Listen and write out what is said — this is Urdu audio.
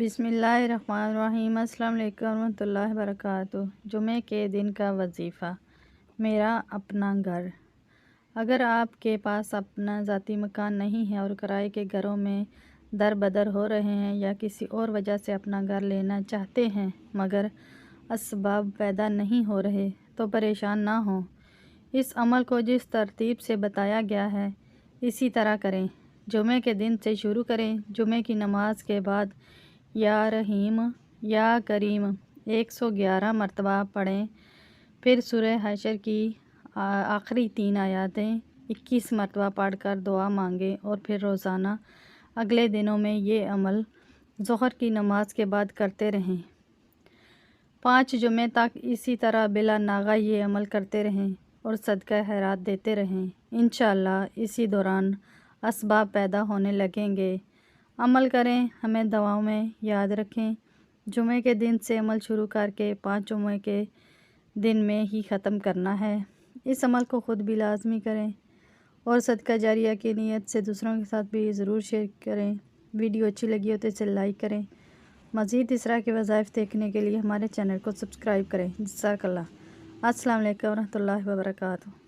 بسم اللہ الرحمن الرحیم۔ السلام علیکم ورحمۃ اللہ وبرکاتہ۔ جمعے کے دن کا وظیفہ۔ میرا اپنا گھر۔ اگر آپ کے پاس اپنا ذاتی مکان نہیں ہے اور کرائے کے گھروں میں در بدر ہو رہے ہیں یا کسی اور وجہ سے اپنا گھر لینا چاہتے ہیں مگر اسباب پیدا نہیں ہو رہے تو پریشان نہ ہوں۔ اس عمل کو جس ترتیب سے بتایا گیا ہے اسی طرح کریں۔ جمعے کے دن سے شروع کریں۔ جمعے کی نماز کے بعد یا رحیم یا کریم 111 مرتبہ پڑھیں، پھر سورہ حشر کی آخری 3 آیاتیں 21 مرتبہ پڑھ کر دعا مانگیں اور پھر روزانہ اگلے دنوں میں یہ عمل ظہر کی نماز کے بعد کرتے رہیں۔ 5 جمعے تک اسی طرح بلا ناغہ یہ عمل کرتے رہیں اور صدقہ خیرات دیتے رہیں۔ انشاءاللہ اسی دوران اسباب پیدا ہونے لگیں گے۔ عمل کریں، ہمیں دعاؤں میں یاد رکھیں۔ جمعے کے دن سے عمل شروع کر کے 5 جمعے کے دن میں ہی ختم کرنا ہے۔ اس عمل کو خود بھی لازمی کریں اور صدقہ جاریہ کی نیت سے دوسروں کے ساتھ بھی ضرور شیئر کریں۔ ویڈیو اچھی لگی ہو تو اسے لائک کریں۔ مزید اس طرح کے وظائف دیکھنے کے لیے ہمارے چینل کو سبسکرائب کریں۔ جزاک اللہ۔ السلام علیکم ورحمۃ اللہ وبرکاتہ۔